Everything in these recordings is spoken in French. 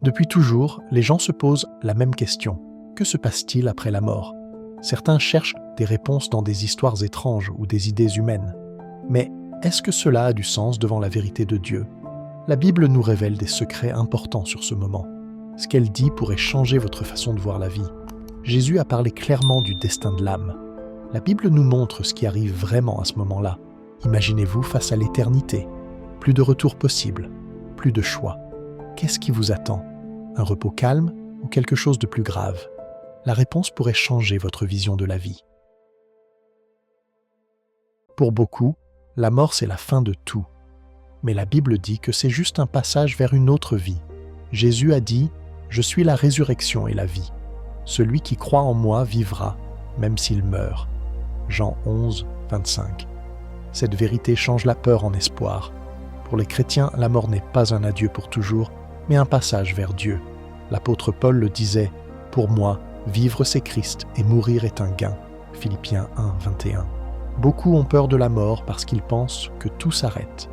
Depuis toujours, les gens se posent la même question. Que se passe-t-il après la mort? Certains cherchent des réponses dans des histoires étranges ou des idées humaines. Mais est-ce que cela a du sens devant la vérité de Dieu? La Bible nous révèle des secrets importants sur ce moment. Ce qu'elle dit pourrait changer votre façon de voir la vie. Jésus a parlé clairement du destin de l'âme. La Bible nous montre ce qui arrive vraiment à ce moment-là. Imaginez-vous face à l'éternité. Plus de retour possible, plus de choix. Qu'est-ce qui vous attend? Un repos calme ou quelque chose de plus grave? La réponse pourrait changer votre vision de la vie. Pour beaucoup, la mort c'est la fin de tout. Mais la Bible dit que c'est juste un passage vers une autre vie. Jésus a dit « Je suis la résurrection et la vie. Celui qui croit en moi vivra, même s'il meurt. » Jean 11, 25. Cette vérité change la peur en espoir. Pour les chrétiens, la mort n'est pas un adieu pour toujours, mais un passage vers Dieu. L'apôtre Paul le disait « Pour moi, vivre c'est Christ et mourir est un gain. » Philippiens 1, 21. Beaucoup ont peur de la mort parce qu'ils pensent que tout s'arrête.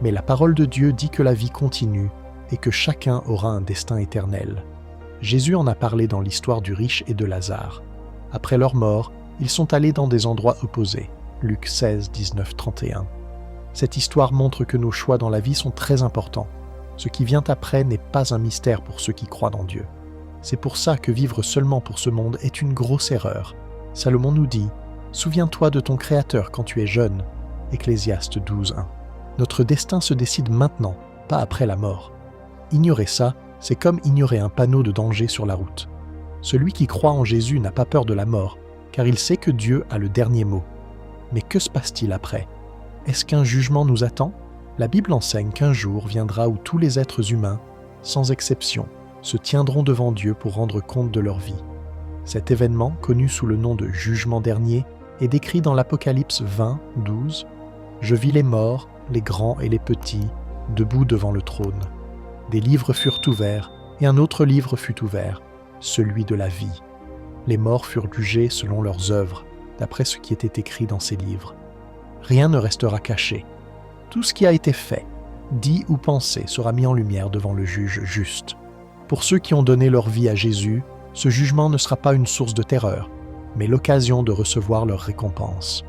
Mais la parole de Dieu dit que la vie continue et que chacun aura un destin éternel. Jésus en a parlé dans l'histoire du riche et de Lazare. Après leur mort, ils sont allés dans des endroits opposés. Luc 16, 19, 31. Cette histoire montre que nos choix dans la vie sont très importants. Ce qui vient après n'est pas un mystère pour ceux qui croient en Dieu. C'est pour ça que vivre seulement pour ce monde est une grosse erreur. Salomon nous dit « Souviens-toi de ton Créateur quand tu es jeune » Ecclésiaste 12, 1. Notre destin se décide maintenant, pas après la mort. Ignorer ça, c'est comme ignorer un panneau de danger sur la route. Celui qui croit en Jésus n'a pas peur de la mort, car il sait que Dieu a le dernier mot. Mais que se passe-t-il après? Est-ce qu'un jugement nous attend? La Bible enseigne qu'un jour viendra où tous les êtres humains, sans exception, se tiendront devant Dieu pour rendre compte de leur vie. Cet événement, connu sous le nom de jugement dernier, est décrit dans l'Apocalypse 20, 12. « Je vis les morts, les grands et les petits, debout devant le trône. Des livres furent ouverts, et un autre livre fut ouvert, celui de la vie. Les morts furent jugés selon leurs œuvres, d'après ce qui était écrit dans ces livres. Rien ne restera caché. Tout ce qui a été fait, dit ou pensé sera mis en lumière devant le juge juste. Pour ceux qui ont donné leur vie à Jésus, ce jugement ne sera pas une source de terreur, mais l'occasion de recevoir leur récompense.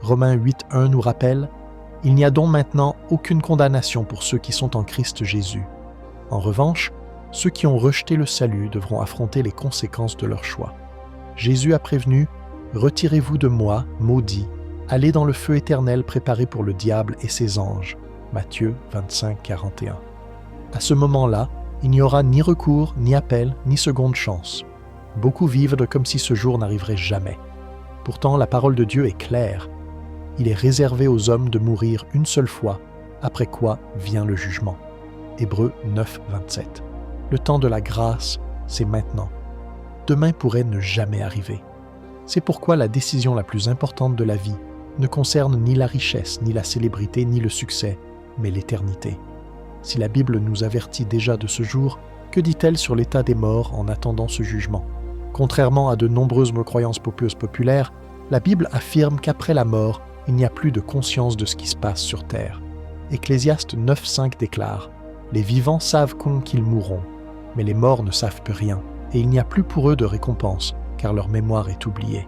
Romains 8.1 nous rappelle « Il n'y a donc maintenant aucune condamnation pour ceux qui sont en Christ Jésus. En revanche, ceux qui ont rejeté le salut devront affronter les conséquences de leur choix. Jésus a prévenu « Retirez-vous de moi, maudits, allez dans le feu éternel préparé pour le diable et ses anges. » Matthieu 25, 41. À ce moment-là, il n'y aura ni recours, ni appel, ni seconde chance. Beaucoup vivent comme si ce jour n'arriverait jamais. Pourtant, la parole de Dieu est claire. Il est réservé aux hommes de mourir une seule fois, après quoi vient le jugement. Hébreux 9, 27. Le temps de la grâce, c'est maintenant. Demain pourrait ne jamais arriver. C'est pourquoi la décision la plus importante de la vie ne concerne ni la richesse, ni la célébrité, ni le succès, mais l'éternité. Si la Bible nous avertit déjà de ce jour, que dit-elle sur l'état des morts en attendant ce jugement? Contrairement à de nombreuses croyances populaires, la Bible affirme qu'après la mort, il n'y a plus de conscience de ce qui se passe sur terre. Ecclésiaste 9.5 déclare « Les vivants savent qu'ils mourront, mais les morts ne savent plus rien, et il n'y a plus pour eux de récompense, car leur mémoire est oubliée. »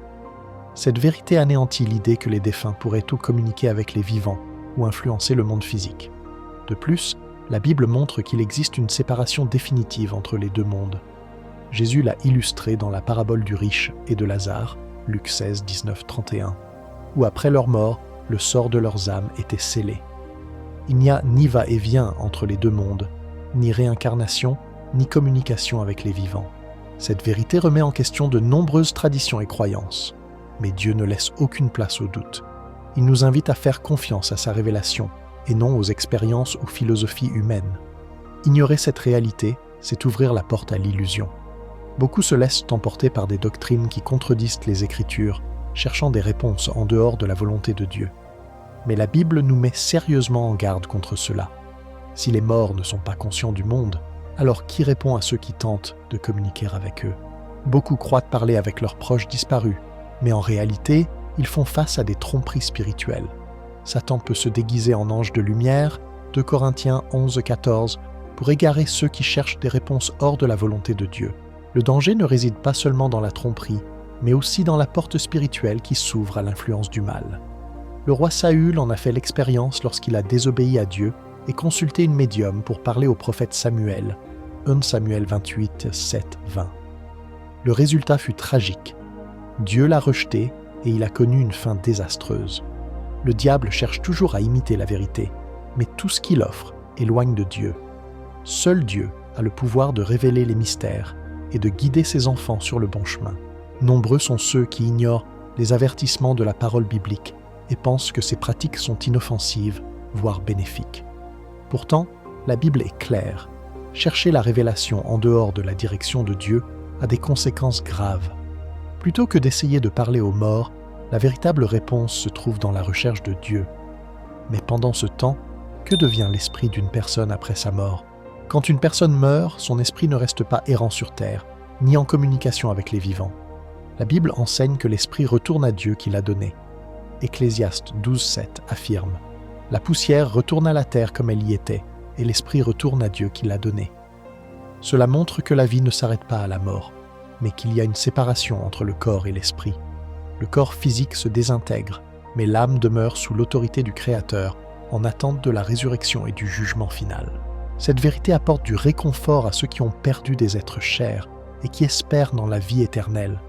Cette vérité anéantit l'idée que les défunts pourraient tout communiquer avec les vivants ou influencer le monde physique. De plus, la Bible montre qu'il existe une séparation définitive entre les deux mondes. Jésus l'a illustré dans la parabole du riche et de Lazare, Luc 16, 19, 31, où après leur mort, le sort de leurs âmes était scellé. Il n'y a ni va-et-vient entre les deux mondes, ni réincarnation, ni communication avec les vivants. Cette vérité remet en question de nombreuses traditions et croyances. Mais Dieu ne laisse aucune place au doute. Il nous invite à faire confiance à sa révélation, et non aux expériences ou philosophies humaines. Ignorer cette réalité, c'est ouvrir la porte à l'illusion. Beaucoup se laissent emporter par des doctrines qui contredisent les Écritures, cherchant des réponses en dehors de la volonté de Dieu. Mais la Bible nous met sérieusement en garde contre cela. Si les morts ne sont pas conscients du monde, alors qui répond à ceux qui tentent de communiquer avec eux? Beaucoup croient parler avec leurs proches disparus, mais en réalité, ils font face à des tromperies spirituelles. Satan peut se déguiser en ange de lumière, 2 Corinthiens 11, 14, pour égarer ceux qui cherchent des réponses hors de la volonté de Dieu. Le danger ne réside pas seulement dans la tromperie, mais aussi dans la porte spirituelle qui s'ouvre à l'influence du mal. Le roi Saül en a fait l'expérience lorsqu'il a désobéi à Dieu et consulté une médium pour parler au prophète Samuel, 1 Samuel 28, 7, 20. Le résultat fut tragique. Dieu l'a rejeté et il a connu une fin désastreuse. Le diable cherche toujours à imiter la vérité, mais tout ce qu'il offre éloigne de Dieu. Seul Dieu a le pouvoir de révéler les mystères et de guider ses enfants sur le bon chemin. Nombreux sont ceux qui ignorent les avertissements de la parole biblique et pensent que ces pratiques sont inoffensives, voire bénéfiques. Pourtant, la Bible est claire. Chercher la révélation en dehors de la direction de Dieu a des conséquences graves. Plutôt que d'essayer de parler aux morts, la véritable réponse se trouve dans la recherche de Dieu. Mais pendant ce temps, que devient l'esprit d'une personne après sa mort? Quand une personne meurt, son esprit ne reste pas errant sur terre, ni en communication avec les vivants. La Bible enseigne que l'esprit retourne à Dieu qui l'a donné. Ecclésiaste 12,7 affirme « La poussière retourne à la terre comme elle y était, et l'esprit retourne à Dieu qui l'a donné. » Cela montre que la vie ne s'arrête pas à la mort, mais qu'il y a une séparation entre le corps et l'esprit. Le corps physique se désintègre, mais l'âme demeure sous l'autorité du Créateur, en attente de la résurrection et du jugement final. Cette vérité apporte du réconfort à ceux qui ont perdu des êtres chers et qui espèrent dans la vie éternelle.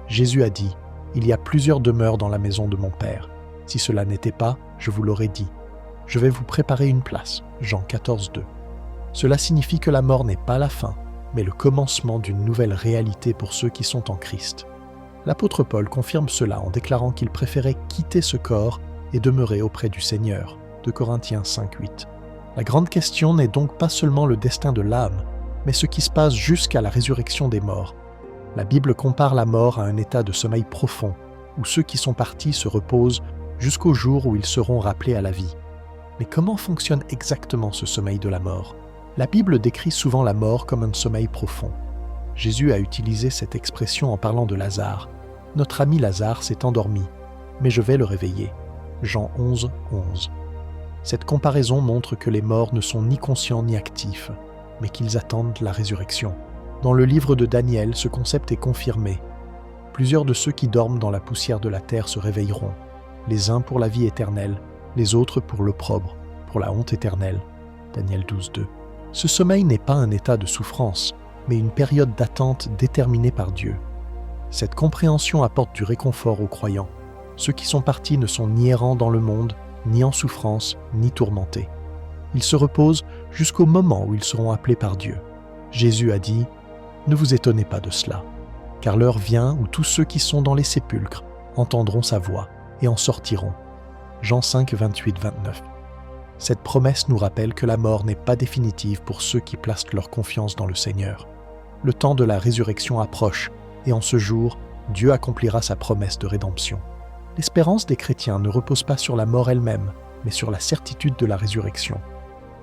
Jésus a dit « Il y a plusieurs demeures dans la maison de mon Père. Si cela n'était pas, je vous l'aurais dit. Je vais vous préparer une place. » Jean 14, 2. Cela signifie que la mort n'est pas la fin, mais le commencement d'une nouvelle réalité pour ceux qui sont en Christ. L'apôtre Paul confirme cela en déclarant qu'il préférait quitter ce corps et demeurer auprès du Seigneur. 2 Corinthiens 5, 8. La grande question n'est donc pas seulement le destin de l'âme, mais ce qui se passe jusqu'à la résurrection des morts. La Bible compare la mort à un état de sommeil profond, où ceux qui sont partis se reposent jusqu'au jour où ils seront rappelés à la vie. Mais comment fonctionne exactement ce sommeil de la mort? La Bible décrit souvent la mort comme un sommeil profond. Jésus a utilisé cette expression en parlant de Lazare. « Notre ami Lazare s'est endormi, mais je vais le réveiller. » Jean 11, 11. Cette comparaison montre que les morts ne sont ni conscients ni actifs, mais qu'ils attendent la résurrection. Dans le livre de Daniel, ce concept est confirmé. Plusieurs de ceux qui dorment dans la poussière de la terre se réveilleront, les uns pour la vie éternelle, les autres pour l'opprobre, pour la honte éternelle. Daniel 12, 2. Ce sommeil n'est pas un état de souffrance, mais une période d'attente déterminée par Dieu. Cette compréhension apporte du réconfort aux croyants. Ceux qui sont partis ne sont ni errants dans le monde, ni en souffrance, ni tourmentés. Ils se reposent jusqu'au moment où ils seront appelés par Dieu. Jésus a dit « Ne vous étonnez pas de cela, car l'heure vient où tous ceux qui sont dans les sépulcres entendront sa voix et en sortiront. » Jean 5, 28, 29. Cette promesse nous rappelle que la mort n'est pas définitive pour ceux qui placent leur confiance dans le Seigneur. Le temps de la résurrection approche, et en ce jour, Dieu accomplira sa promesse de rédemption. L'espérance des chrétiens ne repose pas sur la mort elle-même, mais sur la certitude de la résurrection.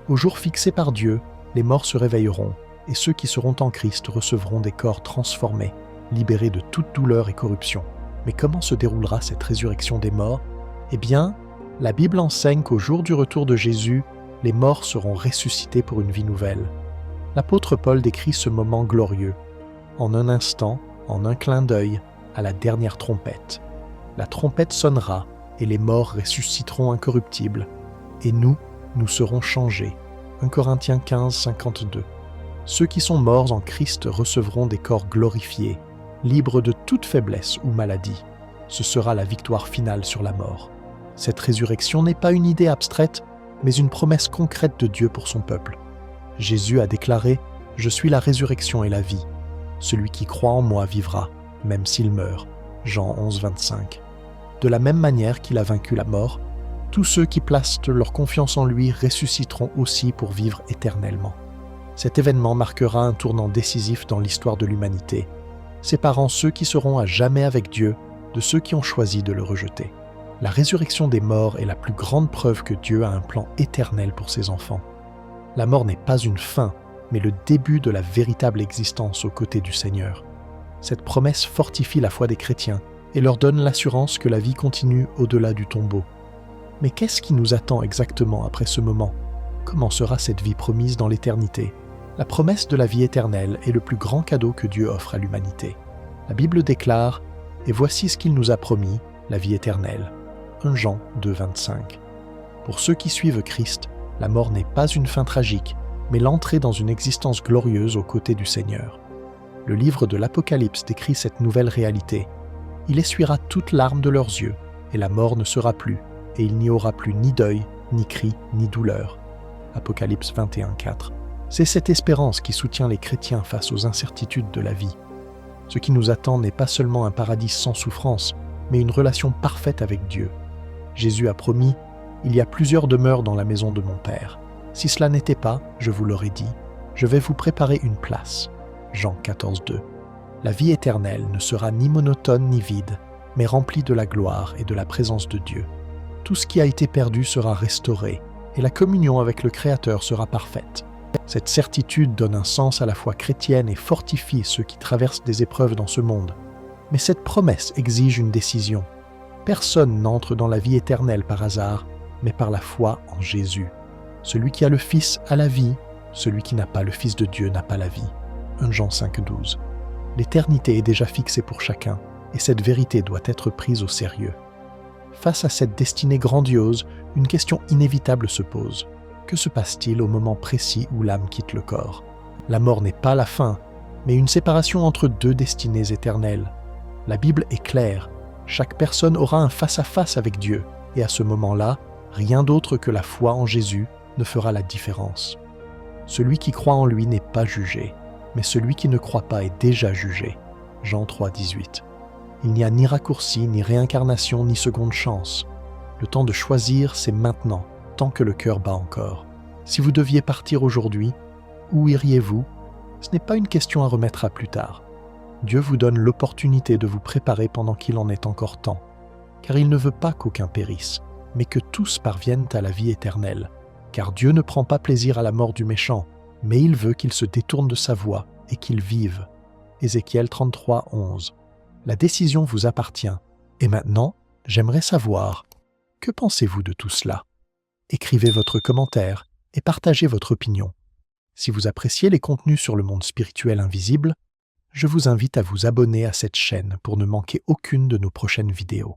Au jour fixé par Dieu, les morts se réveilleront, et ceux qui seront en Christ recevront des corps transformés, libérés de toute douleur et corruption. Mais comment se déroulera cette résurrection des morts? Eh bien, la Bible enseigne qu'au jour du retour de Jésus, les morts seront ressuscités pour une vie nouvelle. L'apôtre Paul décrit ce moment glorieux. En un instant, en un clin d'œil, à la dernière trompette. La trompette sonnera, et les morts ressusciteront incorruptibles. Et nous serons changés. 1 Corinthiens 15, 52. Ceux qui sont morts en Christ recevront des corps glorifiés, libres de toute faiblesse ou maladie. Ce sera la victoire finale sur la mort. Cette résurrection n'est pas une idée abstraite, mais une promesse concrète de Dieu pour son peuple. Jésus a déclaré « Je suis la résurrection et la vie. Celui qui croit en moi vivra, même s'il meurt. » Jean 11, 25. De la même manière qu'il a vaincu la mort, tous ceux qui placent leur confiance en lui ressusciteront aussi pour vivre éternellement. Cet événement marquera un tournant décisif dans l'histoire de l'humanité, séparant ceux qui seront à jamais avec Dieu de ceux qui ont choisi de le rejeter. La résurrection des morts est la plus grande preuve que Dieu a un plan éternel pour ses enfants. La mort n'est pas une fin, mais le début de la véritable existence aux côtés du Seigneur. Cette promesse fortifie la foi des chrétiens et leur donne l'assurance que la vie continue au-delà du tombeau. Mais qu'est-ce qui nous attend exactement après ce moment? comment sera cette vie promise dans l'éternité? La promesse de la vie éternelle est le plus grand cadeau que Dieu offre à l'humanité. La Bible déclare « Et voici ce qu'il nous a promis, la vie éternelle ». 1 Jean 2, 25. Pour ceux qui suivent Christ, la mort n'est pas une fin tragique, mais l'entrée dans une existence glorieuse aux côtés du Seigneur. Le livre de l'Apocalypse décrit cette nouvelle réalité. Il essuiera toute larme de leurs yeux, et la mort ne sera plus, et il n'y aura plus ni deuil, ni cri, ni douleur. Apocalypse 21, 4. C'est cette espérance qui soutient les chrétiens face aux incertitudes de la vie. Ce qui nous attend n'est pas seulement un paradis sans souffrance, mais une relation parfaite avec Dieu. Jésus a promis « Il y a plusieurs demeures dans la maison de mon Père. Si cela n'était pas, je vous l'aurais dit, je vais vous préparer une place. » Jean 14, 2. La vie éternelle ne sera ni monotone ni vide, mais remplie de la gloire et de la présence de Dieu. Tout ce qui a été perdu sera restauré, et la communion avec le Créateur sera parfaite. Cette certitude donne un sens à la foi chrétienne et fortifie ceux qui traversent des épreuves dans ce monde. Mais cette promesse exige une décision. Personne n'entre dans la vie éternelle par hasard, mais par la foi en Jésus. Celui qui a le Fils a la vie, celui qui n'a pas le Fils de Dieu n'a pas la vie. 1 Jean 5, 12. L'éternité est déjà fixée pour chacun, et cette vérité doit être prise au sérieux. Face à cette destinée grandiose, une question inévitable se pose. Que se passe-t-il au moment précis où l'âme quitte le corps? La mort n'est pas la fin, mais une séparation entre deux destinées éternelles. La Bible est claire, chaque personne aura un face-à-face avec Dieu, et à ce moment-là, rien d'autre que la foi en Jésus ne fera la différence. Celui qui croit en lui n'est pas jugé, mais celui qui ne croit pas est déjà jugé. Jean 3, 18. Il n'y a ni raccourci, ni réincarnation, ni seconde chance. Le temps de choisir, c'est maintenant, tant que le cœur bat encore. Si vous deviez partir aujourd'hui, où iriez-vous? Ce n'est pas une question à remettre à plus tard. Dieu vous donne l'opportunité de vous préparer pendant qu'il en est encore temps, car il ne veut pas qu'aucun périsse, mais que tous parviennent à la vie éternelle. Car Dieu ne prend pas plaisir à la mort du méchant, mais il veut qu'il se détourne de sa voie et qu'il vive. Ézéchiel 33, 11. La décision vous appartient. Et maintenant, j'aimerais savoir, que pensez-vous de tout cela? Écrivez votre commentaire et partagez votre opinion. Si vous appréciez les contenus sur le monde spirituel invisible, je vous invite à vous abonner à cette chaîne pour ne manquer aucune de nos prochaines vidéos.